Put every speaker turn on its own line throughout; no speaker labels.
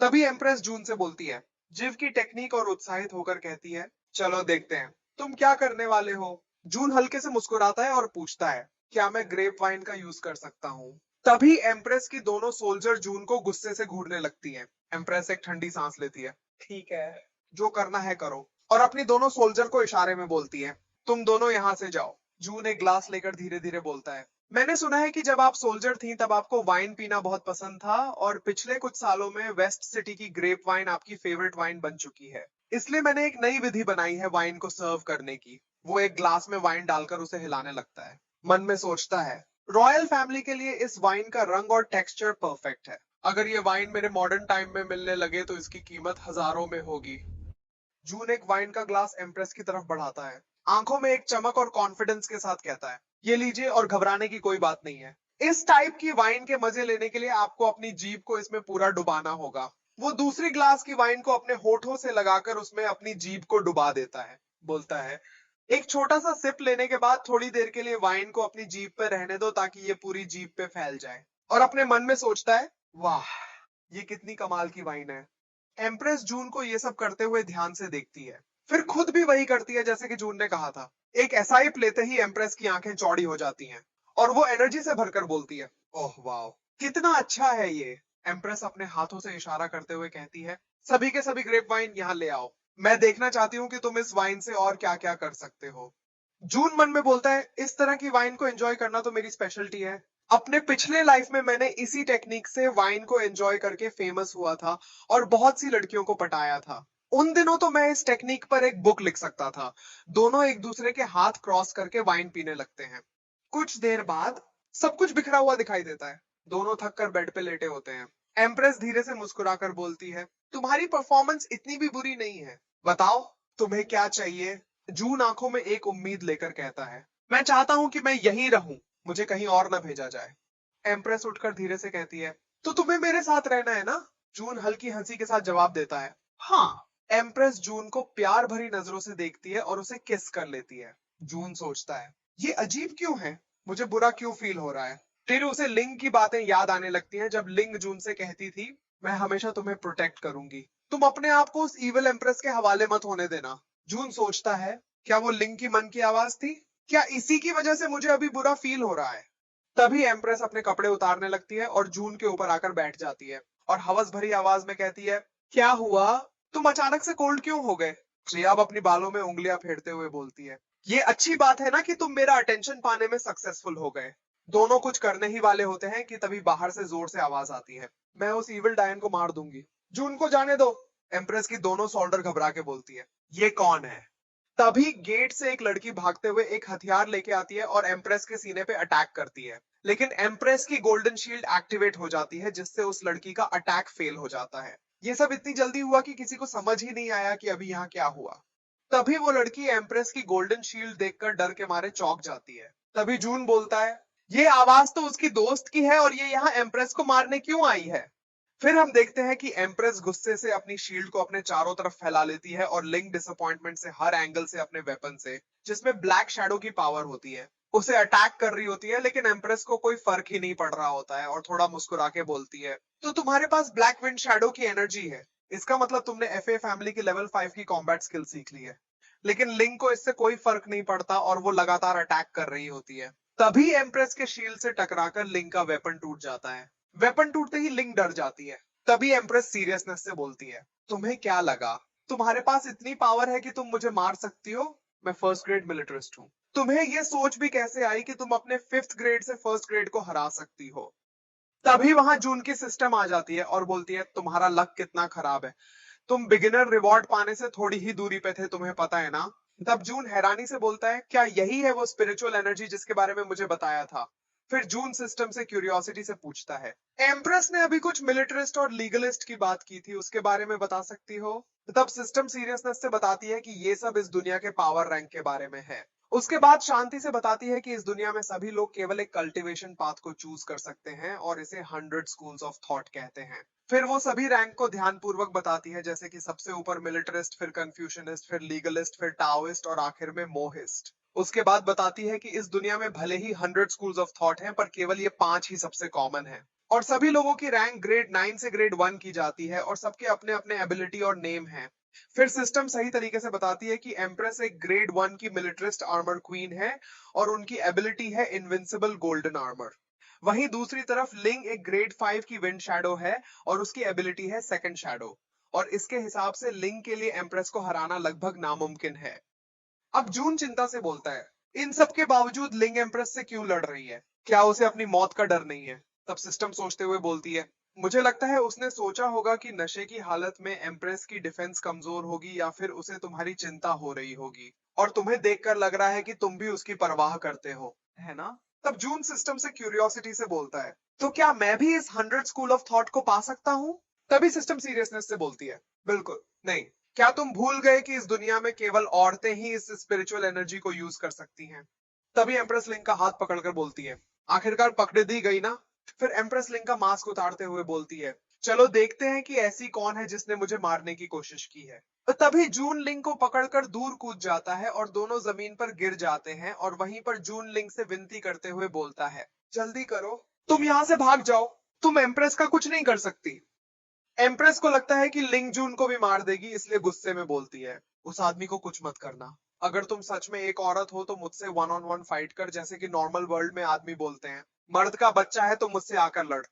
तभी एम्प्रेस जून से बोलती है। जिव की टेक्निक और उत्साहित होकर कहती है, चलो देखते हैं तुम क्या करने वाले हो। जून हल्के से मुस्कुराता है और पूछता है, क्या मैं ग्रेप वाइन का यूज कर सकता हूँ। तभी एम्प्रेस की दोनों सोल्जर जून को गुस्से से घूरने लगती है। एम्प्रेस एक ठंडी सांस लेती है। ठीक है, जो करना है करो, और अपनी दोनों सोल्जर को इशारे में बोलती है, तुम दोनों यहां से जाओ। जून एक ग्लास लेकर धीरे धीरे बोलता है, मैंने सुना है कि जब आप सोल्जर थी तब आपको वाइन पीना बहुत पसंद था, और पिछले कुछ सालों में वेस्ट सिटी की ग्रेप वाइन आपकी फेवरेट वाइन बन चुकी है। इसलिए मैंने एक नई विधि बनाई है वाइन को सर्व करने की। वो एक ग्लास में वाइन डालकर उसे हिलाने लगता है। मन में सोचता है, रॉयल फैमिली के लिए इस वाइन का रंग और टेक्सचर परफेक्ट है। अगर ये वाइन मेरे मॉडर्न टाइम में मिलने लगे तो इसकी कीमत हजारों में होगी। जून एक वाइन का ग्लास एम्प्रेस की तरफ बढ़ाता है। आंखों में एक चमक और कॉन्फिडेंस के साथ कहता है, ये लीजिए और घबराने की कोई बात नहीं है। इस टाइप की वाइन के मजे लेने के लिए आपको अपनी जीभ को इसमें पूरा डुबाना होगा। वो दूसरी ग्लास की वाइन को अपने होठों से लगाकर उसमें अपनी जीभ को डुबा देता है। बोलता है, एक छोटा सा सिप लेने के बाद थोड़ी देर के लिए वाइन को अपनी जीभ पे रहने दो ताकि ये पूरी जीभ पे फैल जाए। और अपने मन में सोचता है, वाह, ये कितनी कमाल की वाइन है। एम्प्रेस जून को ये सब करते हुए ध्यान से देखती है, फिर खुद भी वही करती है जैसे कि जून ने कहा था। एक एसआई लेते ही एम्प्रेस की आंखें चौड़ी हो जाती हैं और वो एनर्जी से भरकर बोलती है, ओह वाह, कितना अच्छा है ये। एम्प्रेस अपने हाथों से इशारा करते हुए कहती है, सभी के सभी ग्रेप वाइन यहाँ ले आओ। मैं देखना चाहती हूँ कि तुम इस वाइन से और क्या क्या कर सकते हो। जून मन में बोलता है, इस तरह की वाइन को एंजॉय करना तो मेरी स्पेशलिटी है। अपने पिछले लाइफ में मैंने इसी टेक्निक से वाइन को एंजॉय करके फेमस हुआ था और बहुत सी लड़कियों को पटाया था। उन दिनों तो मैं इस टेक्निक पर एक बुक लिख सकता था। दोनों एक दूसरे के हाथ क्रॉस करके वाइन पीने लगते हैं। कुछ देर बाद सब कुछ बिखरा हुआ दिखाई देता है। दोनों थक कर बेड पे लेटे होते हैं। एम्प्रेस धीरे से मुस्कुराकर बोलती है, तुम्हारी परफॉर्मेंस इतनी भी बुरी नहीं है। बताओ, तुम्हें क्या चाहिए। जून आंखों में एक उम्मीद लेकर कहता है, मैं चाहता हूं कि मैं यहीं रहूं, मुझे कहीं और ना भेजा जाए। एम्प्रेस उठकर धीरे से कहती है, तो तुम्हें मेरे साथ रहना है ना। जून हल्की हंसी के साथ जवाब देता है, हाँ। एम्प्रेस जून को प्यार भरी नजरों से देखती है और उसे किस कर लेती है। जून सोचता है, ये अजीब क्यों है, मुझे बुरा क्यों फील हो रहा है। फिर उसे लिंग की बातें याद आने लगती हैं, जब लिंग जून से कहती थी, मैं हमेशा तुम्हें प्रोटेक्ट करूंगी, तुम अपने आप को उस इविल एम्प्रेस के हवाले मत होने देना। जून सोचता है, क्या वो लिंग की मन की आवाज थी, क्या इसी की वजह से मुझे अभी बुरा फील हो रहा है। तभी एम्प्रेस अपने कपड़े उतारने लगती है और जून के ऊपर आकर बैठ जाती है और हवस भरी आवाज में कहती है, क्या हुआ, तुम अचानक से कोल्ड क्यों हो गए। श्रेया अब अपनी बालों में उंगलियां फेरते हुए बोलती है, ये अच्छी बात है ना कि तुम मेरा अटेंशन पाने में सक्सेसफुल हो गए। दोनों कुछ करने ही वाले होते हैं कि तभी बाहर से जोर से आवाज आती है, मैं उस इविल डायन को मार दूंगी। जून को जाने दो, एम्प्रेस की दोनों सोल्डर घबरा के बोलती है, ये कौन है। तभी गेट से एक लड़की भागते हुए एक हथियार लेके आती है और एम्प्रेस के सीने पे अटैक करती है। लेकिन एम्प्रेस की गोल्डन शील्ड एक्टिवेट हो जाती है जिससे उस लड़की का अटैक फेल हो जाता है। ये सब इतनी जल्दी हुआ कि किसी को समझ ही नहीं आया कि अभी यहाँ क्या हुआ। तभी वो लड़की एम्प्रेस की गोल्डन शील्ड देखकर डर के मारे चौंक जाती है। तभी जून बोलता है, ये आवाज तो उसकी दोस्त की है और ये यहाँ एम्प्रेस को मारने क्यों आई है। फिर हम देखते हैं कि एम्प्रेस गुस्से से अपनी शील्ड को अपने चारों तरफ फैला लेती है और लिंक डिसअपॉइंटमेंट से हर एंगल से अपने वेपन से, जिसमें ब्लैक शैडो की पावर होती है, उसे अटैक कर रही होती है। लेकिन एम्प्रेस को कोई फर्क ही नहीं पड़ रहा होता है और थोड़ा मुस्कुरा के बोलती है, तो तुम्हारे पास ब्लैक विंड शैडो की एनर्जी है, इसका मतलब तुमने एफए फैमिली की लेवल 5 की कॉम्बैट स्किल सीख ली है। लेकिन लिंक को इससे कोई फर्क नहीं पड़ता और वो लगातार अटैक कर रही होती है। तभी एम्प्रेस के शील्ड से टकराकर लिंक का वेपन टूट जाता है। वेपन टूटते ही लिंक डर जाती है। तभी एम्प्रेस सीरियसनेस से बोलती है, तुम्हें क्या लगा, तुम्हारे पास इतनी पावर है कि तुम मुझे मार सकती हो। मैं फर्स्ट ग्रेड मिलिटरिस्ट हूँ। तुम्हें यह सोच भी कैसे आई कि तुम अपने 5th ग्रेड से फर्स्ट ग्रेड को हरा सकती हो। तभी वहां जून की सिस्टम आ जाती है और बोलती है, तुम्हारा लक कितना खराब है, तुम बिगिनर रिवॉर्ड पाने से थोड़ी ही दूरी पे थे, तुम्हें पता है ना। तब जून हैरानी से बोलता है, क्या यही है वो स्पिरिचुअल एनर्जी जिसके बारे में मुझे बताया था। फिर जून सिस्टम से क्यूरियोसिटी से पूछता है, एम्प्रेस ने अभी कुछ मिलिटरिस्ट और लीगलिस्ट की बात की थी, उसके बारे में बता सकती हो। तब सिस्टम सीरियसनेस से बताती है कि ये सब इस दुनिया के पावर रैंक के बारे में है। उसके बाद शांति से बताती है कि इस दुनिया में सभी लोग केवल एक कल्टीवेशन पाथ को चूज कर सकते हैं और इसे 100 स्कूल्स ऑफ थॉट कहते हैं। फिर वो सभी रैंक को ध्यानपूर्वक बताती है, जैसे कि सबसे ऊपर मिलिटरिस्ट, फिर कंफ्यूशनिस्ट, फिर लीगलिस्ट, फिर टाओइस्ट और आखिर में मोहिस्ट। उसके बाद बताती है कि इस दुनिया में भले ही 100 स्कूल्स ऑफ थॉट हैं, पर केवल ये 5 ही सबसे कॉमन है। और सभी लोगों की रैंक ग्रेड 9 से ग्रेड 1 की जाती है और सबके अपने अपने एबिलिटी और नेम है। फिर सिस्टम सही तरीके से बताती है कि एम्प्रेस एक ग्रेड 1 की मिलिट्रिस्ट आर्मर क्वीन है और उनकी एबिलिटी है इनविंसिबल गोल्डन आर्मर। वहीं दूसरी तरफ लिंग एक ग्रेड 5 की विंड शैडो है और उसकी एबिलिटी है सेकंड शैडो। और इसके हिसाब से लिंग के लिए एम्प्रेस को हराना लगभग नामुमकिन है। अब जून चिंता से बोलता है, इन सब के बावजूद लिंग एम्प्रेस से क्यों लड़ रही है? क्या उसे अपनी मौत का डर नहीं है? तब सिस्टम सोचते हुए बोलती है, मुझे लगता है उसने सोचा होगा कि नशे की हालत में एम्प्रेस की डिफेंस कमजोर होगी या फिर उसे तुम्हारी चिंता हो रही होगी और तुम्हें देखकर लग रहा है कि तुम भी उसकी परवाह करते हो, है ना? तब जून सिस्टम से क्यूरियोसिटी से बोलता है, तो क्या मैं भी इस 100 स्कूल ऑफ थॉट को पा सकता हूँ? तभी सिस्टम सीरियसनेस से बोलती है, बिल्कुल नहीं। क्या तुम भूल गए कि इस दुनिया में केवल औरतें ही इस स्पिरिचुअल एनर्जी को यूज कर सकती हैं? तभी एम्प्रेस लिंग का हाथ पकड़कर बोलती है, आखिरकार पकड़ दी गई ना? फिर एम्प्रेस लिंग का मास्क उतारते हुए बोलती है, चलो देखते हैं कि ऐसी कौन है जिसने मुझे मारने की कोशिश की है। तो तभी जून लिंग को पकड़कर दूर कूद जाता है और दोनों जमीन पर गिर जाते हैं और वहीं पर जून लिंग से विनती करते हुए बोलता है, जल्दी करो, तुम यहां से भाग जाओ, तुम एम्प्रेस का कुछ नहीं कर सकती। एम्प्रेस को लगता है कि लिंग जून को भी मार देगी, इसलिए गुस्से में बोलती है, उस आदमी को कुछ मत करना। अगर तुम सच में एक औरत हो तो मुझसे वन ऑन वन फाइट कर, जैसे कि नॉर्मल वर्ल्ड में आदमी बोलते हैं। मर्द का बच्चा है तो मुझसे आकर लड़।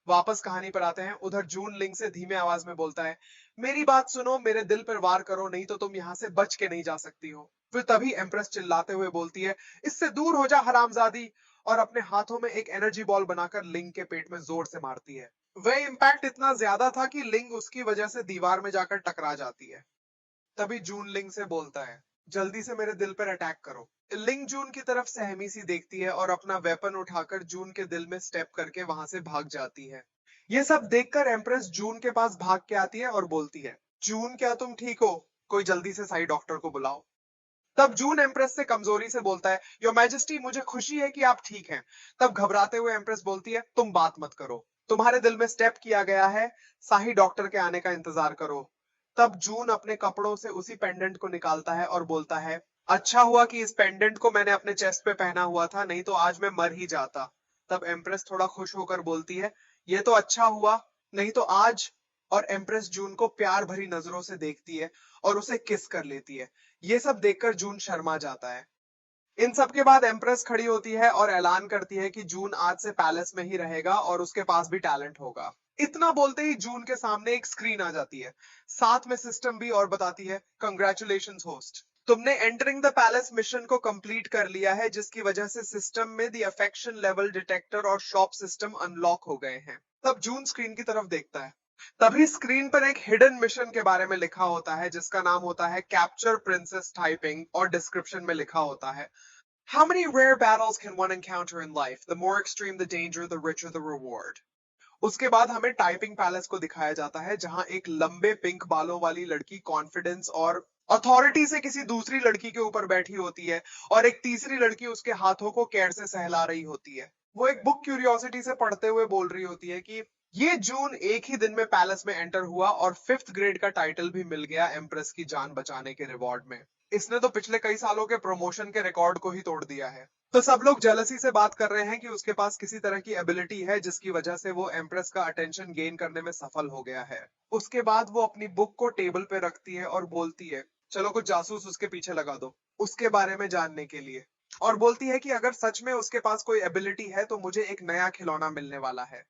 वापस कहानी पर आते हैं। उधर जून लिंग से धीमे आवाज में बोलता है, मेरी बात सुनो, मेरे दिल पर वार करो, नहीं तो तुम यहाँ से बच के नहीं जा सकती हो। फिर तभी एम्प्रेस चिल्लाते हुए बोलती है, इससे दूर हो जा हरामजादी, और अपने हाथों में एक एनर्जी बॉल बनाकर लिंग के पेट में जोर से मारती है। वह इंपैक्ट इतना ज्यादा था कि लिंग उसकी वजह से दीवार में जाकर टकरा जाती है। तभी जून लिंग से बोलता है, जल्दी से मेरे दिल पर अटैक करो। लिंग जून की तरफ सहमी सी देखती है और अपना वेपन उठाकर जून के दिल में स्टेप करके वहां से भाग जाती है। ये सब देखकर एम्प्रेस जून के पास भाग के आती है और बोलती है, जून क्या तुम ठीक हो? कोई जल्दी से साई डॉक्टर को बुलाओ। तब जून एम्प्रेस से कमजोरी से बोलता है, योर मैजेस्टी, मुझे खुशी है कि आप ठीक हैं। तब घबराते हुए एम्प्रेस बोलती है, तुम बात मत करो, तुम्हारे दिल में स्टेप किया गया है, साही डॉक्टर के आने का इंतजार करो। तब जून अपने कपड़ों से उसी पेंडेंट को निकालता है और बोलता है, अच्छा हुआ कि इस पेंडेंट को मैंने अपने चेस्ट पे पहना हुआ था, नहीं तो आज मैं मर ही जाता। तब एम्प्रेस थोड़ा खुश होकर बोलती है, ये तो अच्छा हुआ, नहीं तो आज। और एम्प्रेस जून को प्यार भरी नजरों से देखती है और उसे किस कर लेती है। ये सब देखकर जून शर्मा जाता है। इन सब के बाद एम्प्रेस खड़ी होती है और ऐलान करती है कि जून आज से पैलेस में ही रहेगा और उसके पास भी टैलेंट होगा। इतना बोलते ही जून के सामने एक स्क्रीन आ जाती है, साथ में सिस्टम भी, और बताती है, कंग्रेचुलेशंस होस्ट, तुमने एंटरिंग द पैलेस मिशन को कंप्लीट कर लिया है, जिसकी वजह से सिस्टम में द अफेक्शन लेवल डिटेक्टर और शॉप सिस्टम अनलॉक हो गए हैं। तब जून स्क्रीन की तरफ देखता है। तभी स्क्रीन पर एक हिडन मिशन के बारे में लिखा होता है, जिसका नाम होता है कैप्चर प्रिंसेस टाइपिंग, और डिस्क्रिप्शन में लिखा होता है, How many rare battles can one encounter in life? The more extreme the danger, the richer the reward. उसके बाद हमें टाइपिंग पैलेस को दिखाया जाता है, जहां एक लंबे पिंक बालों वाली लड़की कॉन्फिडेंस और अथॉरिटी से किसी दूसरी लड़की के ऊपर बैठी होती है और एक तीसरी लड़की उसके हाथों को केयर से सहला रही होती है। वो एक बुक क्यूरियोसिटी से पढ़ते हुए बोल रही होती है कि ये जून एक ही दिन में पैलेस में एंटर हुआ और 5th ग्रेड का टाइटल भी मिल गया एम्प्रेस की जान बचाने के रिवॉर्ड में। इसने तो पिछले कई सालों के प्रमोशन के रिकॉर्ड को ही तोड़ दिया है। तो सब लोग जेलसी से बात कर रहे हैं कि उसके पास किसी तरह की एबिलिटी है जिसकी वजह से वो एम्प्रेस का अटेंशन गेन करने में सफल हो गया है। उसके बाद वो अपनी बुक को टेबल पे रखती है और बोलती है, चलो कुछ जासूस उसके पीछे लगा दो उसके बारे में जानने के लिए। और बोलती है कि अगर सच में उसके पास कोई एबिलिटी है तो मुझे एक नया खिलौना मिलने वाला है।